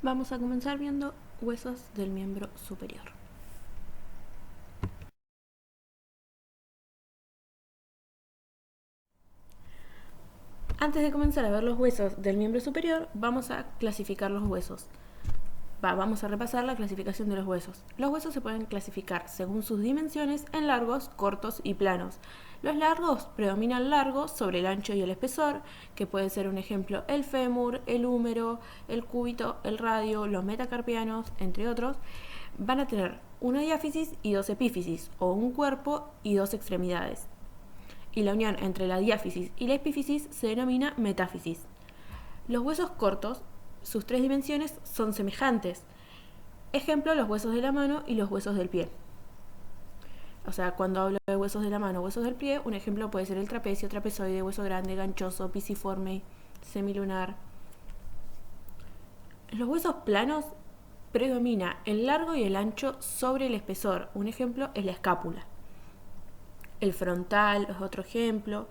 Vamos a comenzar viendo huesos del miembro superior. Antes de comenzar a ver los huesos del miembro superior, vamos a clasificar los huesos. Vamos a repasar la clasificación de los huesos. Los huesos se pueden clasificar según sus dimensiones en largos, cortos y planos. Los largos predominan largo sobre el ancho y el espesor, que puede ser un ejemplo el fémur, el húmero, el cúbito, el radio, los metacarpianos, entre otros. Van a tener una diáfisis y dos epífisis, o un cuerpo y dos extremidades. Y la unión entre la diáfisis y la epífisis se denomina metáfisis. Los huesos cortos, sus tres dimensiones son semejantes. Ejemplo, los huesos de la mano y los huesos del pie. O sea, cuando hablo de huesos de la mano o huesos del pie, un ejemplo puede ser el trapecio, trapezoide, hueso grande, ganchoso, pisiforme, semilunar. Los huesos planos predomina el largo y el ancho sobre el espesor. Un ejemplo es la escápula. El frontal es otro ejemplo.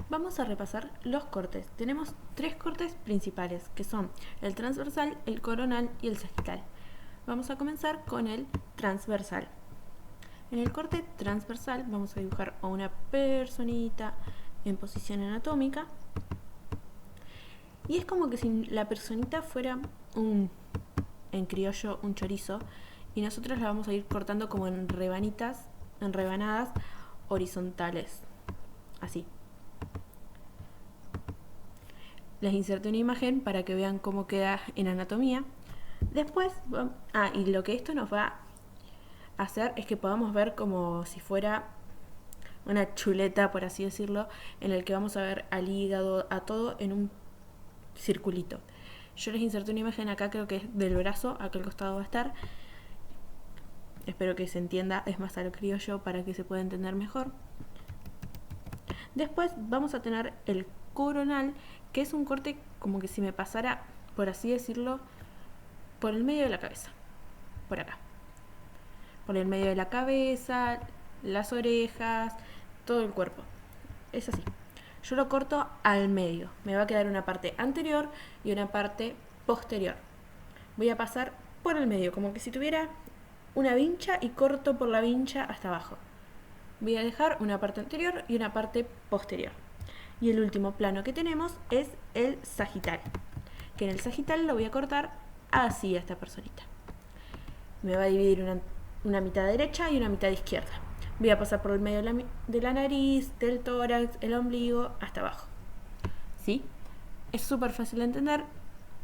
Vamos a repasar los cortes. Tenemos tres cortes principales, que son el transversal, el coronal y el sagital. Vamos a comenzar con el transversal. En el corte transversal vamos a dibujar a una personita en posición anatómica. Y es como que si la personita fuera en criollo, un chorizo, y nosotros la vamos a ir cortando como en rebanadas horizontales. Así. Les inserté una imagen para que vean cómo queda en anatomía. Después, y lo que esto nos va a hacer es que podamos ver como si fuera una chuleta, por así decirlo, en el que vamos a ver al hígado, a todo en un circulito. Yo les inserté una imagen acá, creo que es del brazo, acá al costado va a estar. Espero que se entienda, es más a lo criollo para que se pueda entender mejor. Después vamos a tener el coronal, que es un corte como que si me pasara, por así decirlo, por el medio de la cabeza, por acá. Por el medio de la cabeza, las orejas, todo el cuerpo. Es así. Yo lo corto al medio. Me va a quedar una parte anterior y una parte posterior. Voy a pasar por el medio, como que si tuviera una vincha y corto por la vincha hasta abajo. Voy a dejar una parte anterior y una parte posterior. Y el último plano que tenemos es el sagital, que en el sagital lo voy a cortar así a esta personita. Me va a dividir una mitad derecha y una mitad izquierda. Voy a pasar por el medio de la nariz, del tórax, el ombligo, hasta abajo. ¿Sí? Es súper fácil de entender,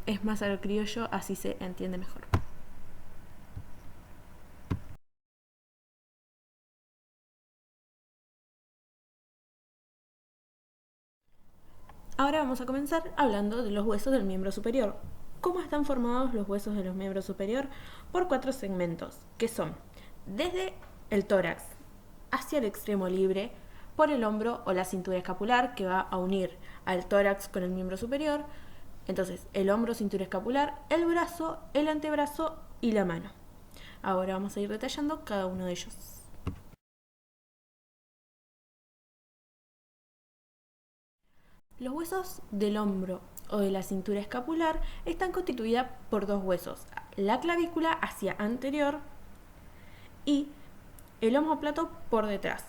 es más a lo criollo, así se entiende mejor. Ahora vamos a comenzar hablando de los huesos del miembro superior. ¿Cómo están formados los huesos de los miembros superior? Por 4 segmentos, que son desde el tórax hacia el extremo libre, por el hombro o la cintura escapular, que va a unir al tórax con el miembro superior. Entonces, el hombro, cintura escapular, el brazo, el antebrazo y la mano. Ahora vamos a ir detallando cada uno de ellos. Los huesos del hombro o de la cintura escapular están constituidas por dos huesos, la clavícula hacia anterior y el omóplato por detrás.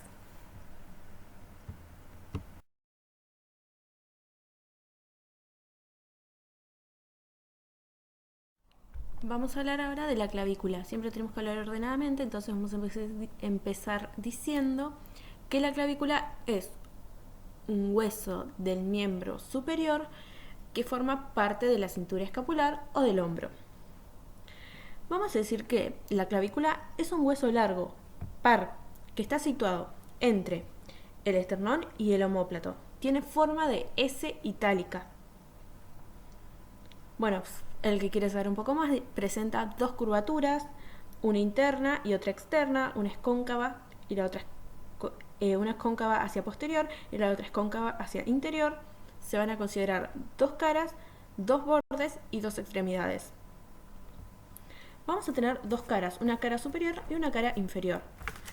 Vamos a hablar ahora de la clavícula. Siempre tenemos que hablar ordenadamente, entonces vamos a empezar diciendo que la clavícula es un hueso del miembro superior que forma parte de la cintura escapular o del hombro. Vamos a decir que la clavícula es un hueso largo, par, que está situado entre el esternón y el omóplato. Tiene forma de S itálica. Bueno, el que quiere saber un poco más presenta dos curvaturas, una interna y otra externa, una es cóncava y la otra una es cóncava hacia posterior y la otra es cóncava hacia interior. Se van a considerar dos caras, dos bordes y dos extremidades. Vamos a tener dos caras, una cara superior y una cara inferior.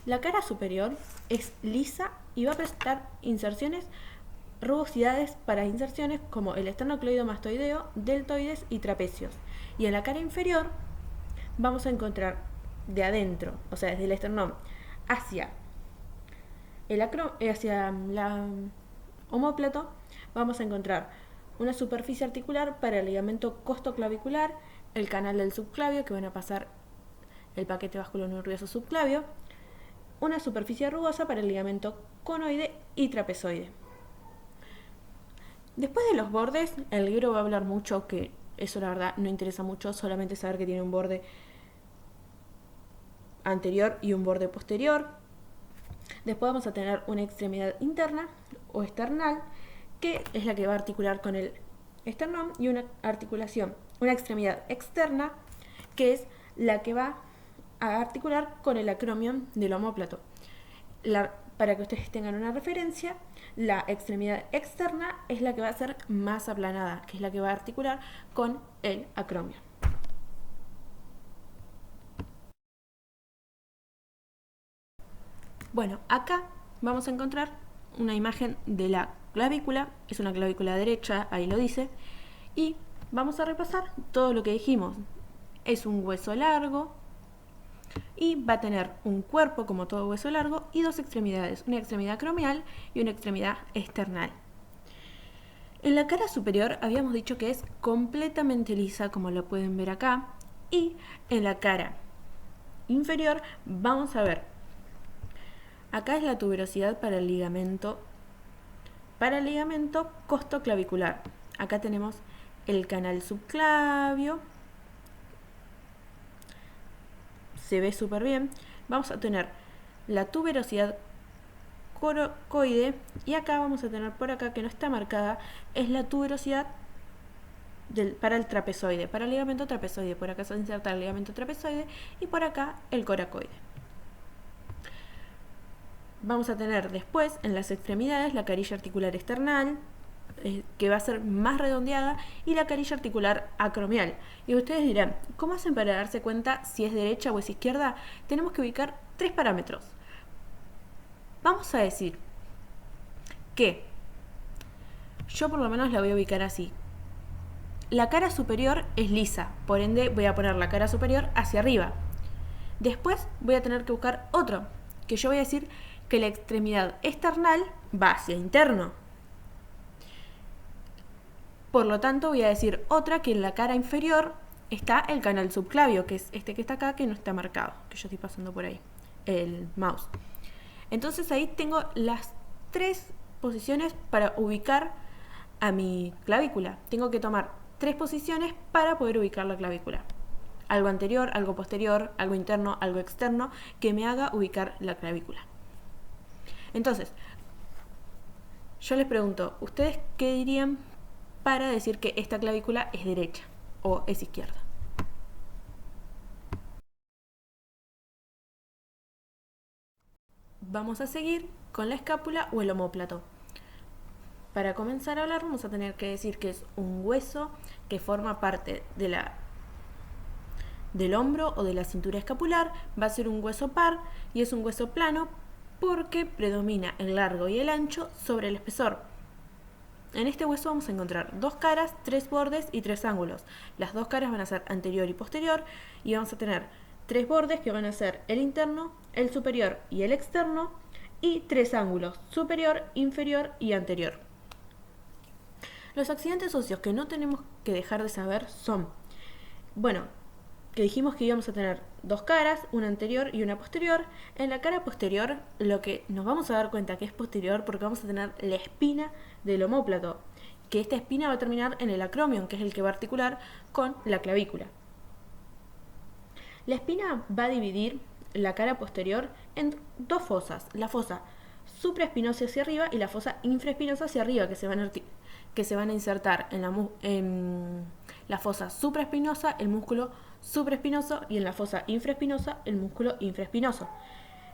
La cara superior es lisa y va a presentar inserciones rugosidades para inserciones como el esternocleidomastoideo, deltoides y trapecios. Y en la cara inferior vamos a encontrar de adentro, o sea, desde el esternón hacia hacia la omóplato, vamos a encontrar una superficie articular para el ligamento costoclavicular, el canal del subclavio, que van a pasar el paquete vasculonervioso subclavio, una superficie rugosa para el ligamento conoide y trapezoide. Después de los bordes, el libro va a hablar mucho, que eso la verdad no interesa mucho, solamente saber que tiene un borde anterior y un borde posterior. Después vamos a tener una extremidad interna o external, que es la que va a articular con el esternón, y una extremidad externa, que es la que va a articular con el acromion del omóplato. Para que ustedes tengan una referencia, la extremidad externa es la que va a ser más aplanada, que es la que va a articular con el acromion. Bueno, acá vamos a encontrar una imagen de la clavícula, es una clavícula derecha, ahí lo dice, y vamos a repasar todo lo que dijimos. Es un hueso largo y va a tener un cuerpo como todo hueso largo y dos extremidades, una extremidad acromial y una extremidad external. En la cara superior habíamos dicho que es completamente lisa, como lo pueden ver acá, y en la cara inferior vamos a ver, acá es la tuberosidad para el ligamento costoclavicular. Acá tenemos el canal subclavio, se ve súper bien. Vamos a tener la tuberosidad coracoide, y acá vamos a tener, por acá que no está marcada, es la tuberosidad para el trapezoide, para el ligamento trapezoide. Por acá se inserta el ligamento trapezoide y por acá el coracoide. Vamos a tener después en las extremidades la carilla articular external, que va a ser más redondeada, y la carilla articular acromial. Y ustedes dirán, ¿cómo hacen para darse cuenta si es derecha o es izquierda? Tenemos que ubicar 3 parámetros. Vamos a decir que yo por lo menos la voy a ubicar así. La cara superior es lisa, por ende voy a poner la cara superior hacia arriba. Después voy a tener que buscar otro, que yo voy a decir que la extremidad external va hacia interno. Por lo tanto voy a decir otra, que en la cara inferior está el canal subclavio, que es este que está acá, que no está marcado, que yo estoy pasando por ahí el mouse. Entonces ahí tengo las 3 posiciones para ubicar a mi clavícula. Tengo que tomar 3 posiciones para poder ubicar la clavícula. Algo anterior, algo posterior, algo interno, algo externo, que me haga ubicar la clavícula. Entonces, yo les pregunto, ¿ustedes qué dirían para decir que esta clavícula es derecha o es izquierda? Vamos a seguir con la escápula o el omóplato. Para comenzar a hablar vamos a tener que decir que es un hueso que forma parte del hombro o de la cintura escapular. Va a ser un hueso par y es un hueso plano porque predomina el largo y el ancho sobre el espesor. En este hueso vamos a encontrar 2 caras, 3 bordes y 3 ángulos. Las 2 caras van a ser anterior y posterior, y vamos a tener 3 bordes que van a ser el interno, el superior y el externo, y 3 ángulos, superior, inferior y anterior. Los accidentes óseos que no tenemos que dejar de saber son, que dijimos que íbamos a tener 2 caras, una anterior y una posterior. En la cara posterior, lo que nos vamos a dar cuenta que es posterior, porque vamos a tener la espina del omóplato, que esta espina va a terminar en el acromion, que es el que va a articular con la clavícula. La espina va a dividir la cara posterior en 2 fosas, la fosa supraespinosa hacia arriba y la fosa infraespinosa hacia arriba, que se van a insertar en la fosa supraespinosa el músculo supraespinoso y en la fosa infraespinosa el músculo infraespinoso.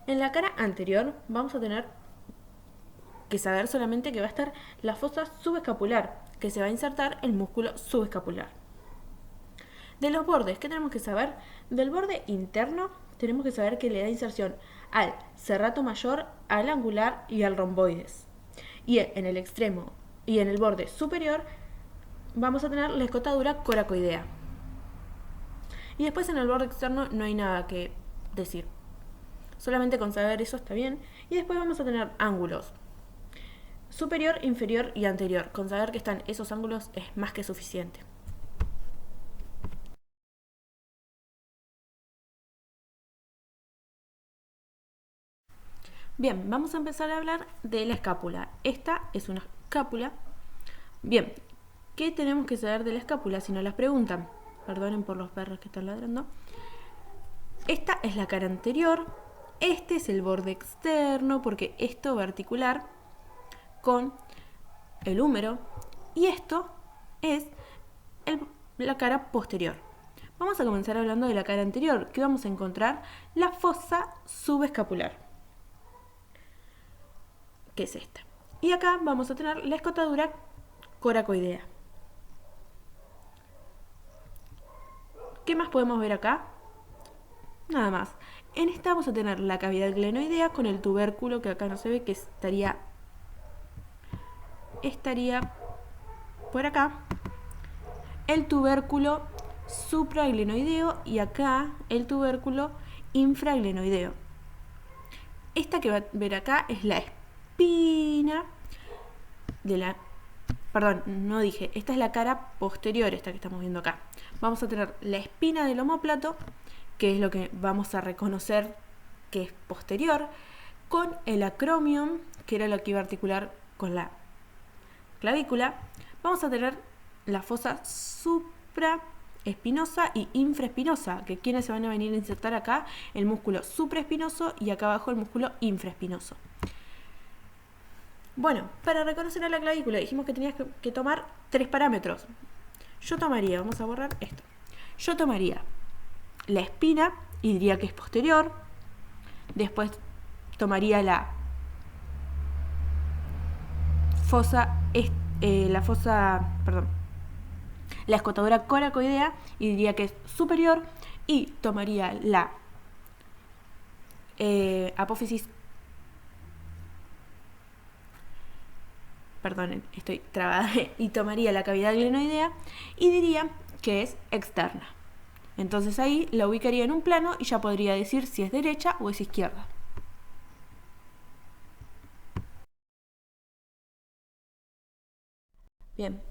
En la cara anterior vamos a tener que saber solamente que va a estar la fosa subescapular, que se va a insertar el músculo subescapular. De los bordes, ¿qué tenemos que saber? Del borde interno tenemos que saber que le da inserción al serrato mayor, al angular y al romboides. Y en el extremo y en el borde superior vamos a tener la escotadura coracoidea. Y después en el borde externo no hay nada que decir. Solamente con saber eso está bien. Y después vamos a tener ángulos superior, inferior y anterior. Con saber que están esos ángulos es más que suficiente. Bien, vamos a empezar a hablar de la escápula. Esta es una escápula. Bien, ¿qué tenemos que saber de la escápula si nos las preguntan? Perdonen por los perros que están ladrando. Esta es la cara anterior. Este es el borde externo, porque esto va a articular con el húmero. Y esto es la cara posterior. Vamos a comenzar hablando de la cara anterior, que vamos a encontrar la fosa subescapular, que es esta. Y acá vamos a tener la escotadura coracoidea. ¿Qué más podemos ver acá? Nada más. En esta vamos a tener la cavidad glenoidea con el tubérculo, que acá no se ve, que estaría por acá. El tubérculo supraglenoideo y acá el tubérculo infraglenoideo. Esta que va a ver acá es la espina de la... Perdón, no dije. Esta es la cara posterior, esta que estamos viendo acá. Vamos a tener la espina del omóplato, que es lo que vamos a reconocer que es posterior, con el acromion, que era lo que iba a articular con la clavícula. Vamos a tener la fosa supraespinosa y infraespinosa, que quienes se van a venir a insertar acá, el músculo supraespinoso y acá abajo el músculo infraespinoso. Bueno, para reconocer a la clavícula dijimos que tenías que tomar 3 parámetros. Yo tomaría, vamos a borrar esto. Yo tomaría la espina y diría que es posterior. Después tomaría la escotadura coracoidea y diría que es superior. Y tomaría la apófisis, perdonen, estoy trabada, y tomaría la cavidad glenoidea y diría que es externa. Entonces ahí la ubicaría en un plano y ya podría decir si es derecha o es izquierda. Bien,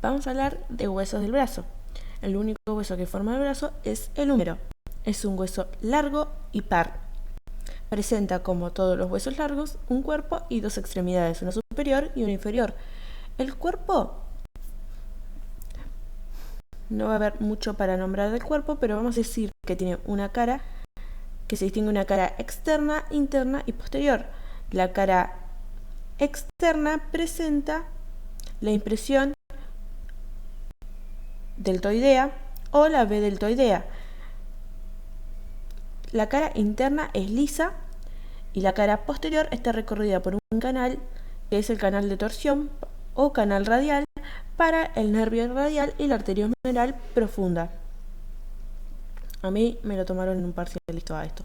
vamos a hablar de huesos del brazo. El único hueso que forma el brazo es el húmero. Es un hueso largo y par. Presenta, como todos los huesos largos, un cuerpo y 2 extremidades, una superior y una inferior. El cuerpo, no va a haber mucho para nombrar del cuerpo, pero vamos a decir que tiene una cara, que se distingue una cara externa, interna y posterior. La cara externa presenta la impresión deltoidea o la B deltoidea. La cara interna es lisa y la cara posterior está recorrida por un canal, que es el canal de torsión o canal radial, para el nervio radial y la arteriohumeral profunda. A mí me lo tomaron en un parcial listo a esto.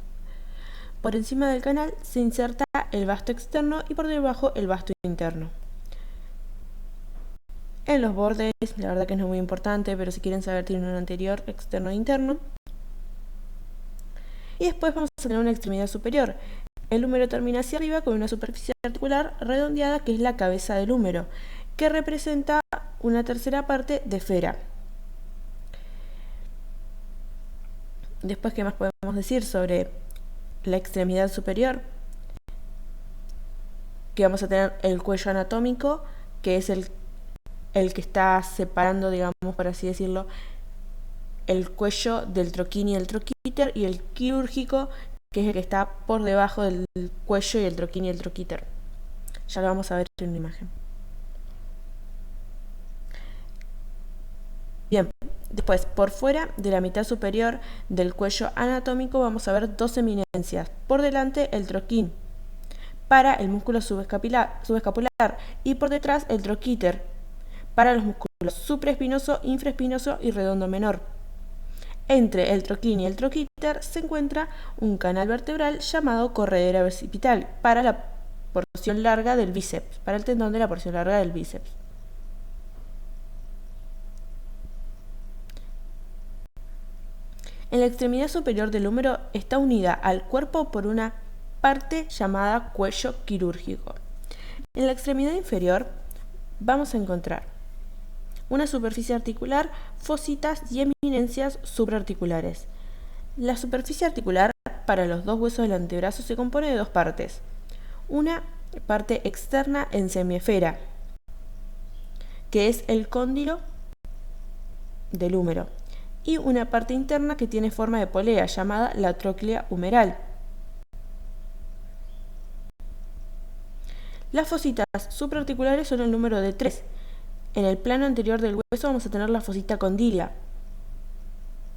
Por encima del canal se inserta el vasto externo y por debajo el vasto interno. En los bordes, la verdad que no es muy importante, pero si quieren saber tienen un anterior, externo e interno. Y después vamos a tener una extremidad superior. El húmero termina hacia arriba con una superficie articular redondeada, que es la cabeza del húmero, que representa una tercera parte de esfera. Después, ¿qué más podemos decir sobre la extremidad superior? Que vamos a tener el cuello anatómico, que es el que está separando, digamos, por así decirlo, el cuello del troquín y el troquíter, y el quirúrgico, que es el que está por debajo del cuello y el troquín y el troquíter. Ya lo vamos a ver en una imagen. Bien, después, por fuera de la mitad superior del cuello anatómico vamos a ver 2 eminencias. Por delante el troquín para el músculo subescapular y por detrás el troquíter para los músculos supraespinoso, infraespinoso y redondo menor. Entre el troquín y el troquíter se encuentra un canal vertebral llamado corredera bicipital para la porción larga del bíceps, para el tendón de la porción larga del bíceps. En la extremidad superior del húmero está unida al cuerpo por una parte llamada cuello quirúrgico. En la extremidad inferior vamos a encontrar una superficie articular, fositas y eminencias supraarticulares. La superficie articular para los dos huesos del antebrazo se compone de dos partes. Una parte externa en semiesfera, que es el cóndilo del húmero, y una parte interna que tiene forma de polea, llamada la tróclea humeral. Las fositas supraarticulares son el número de 3. En el plano anterior del hueso vamos a tener la fosita condilia,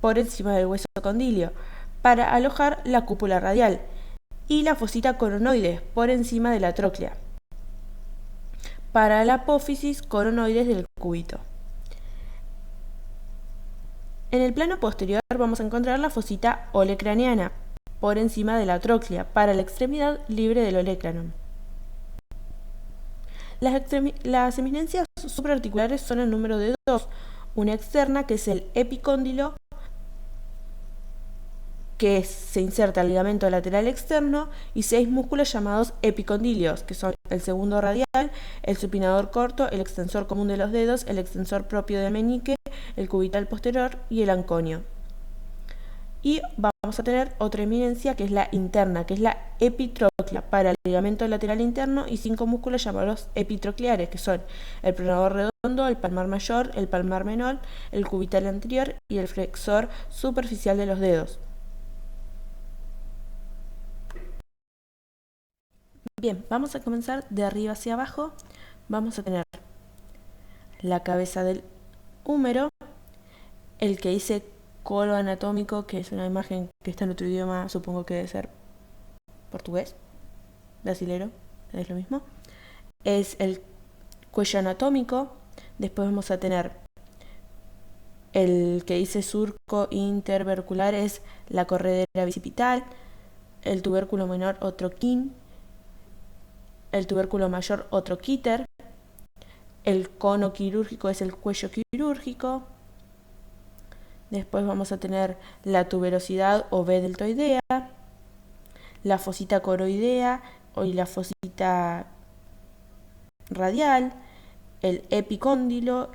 por encima del hueso condilio, para alojar la cúpula radial, y la fosita coronoides, por encima de la tróclea, para la apófisis coronoides del cúbito. En el plano posterior vamos a encontrar la fosita olecraniana, por encima de la tróclea, para la extremidad libre del olecranon. Las eminencias supraarticulares son el número de 2, una externa que es el epicóndilo, que se inserta el ligamento lateral externo, y 6 músculos llamados epicondilios, que son el segundo radial, el supinador corto, el extensor común de los dedos, el extensor propio del meñique, el cubital posterior y el anconio. Y vamos a tener otra eminencia que es la interna, que es la epitroclea, para el ligamento lateral interno, y 5 músculos llamados epitrocleares, que son el pronador redondo, el palmar mayor, el palmar menor, el cubital anterior y el flexor superficial de los dedos. Bien, vamos a comenzar de arriba hacia abajo. Vamos a tener la cabeza del húmero, el que dice colo anatómico, que es una imagen que está en otro idioma, supongo que debe ser portugués, brasilero, es lo mismo. Es el cuello anatómico. Después vamos a tener el que dice surco intervercular, es la corredera bicipital, el tubérculo menor o troquín, el tubérculo mayor o troquíter, el cono quirúrgico es el cuello quirúrgico. Después vamos a tener la tuberosidad o V deltoidea, la fosita coroidea y la fosita radial, el epicóndilo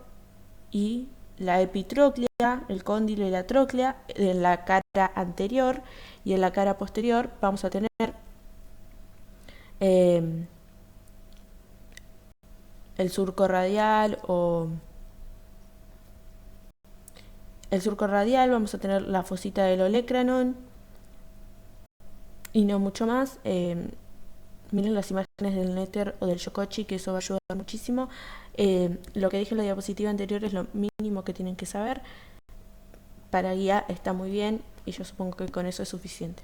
y la epitroclea, el cóndilo y la tróclea en la cara anterior, y en la cara posterior vamos a tener el surco radial vamos a tener la fosita del olecranon y no mucho más. Miren las imágenes del Néter o del Yokochi, que eso va a ayudar muchísimo. Lo que dije en la diapositiva anterior es lo mínimo que tienen que saber. Para guía está muy bien y yo supongo que con eso es suficiente.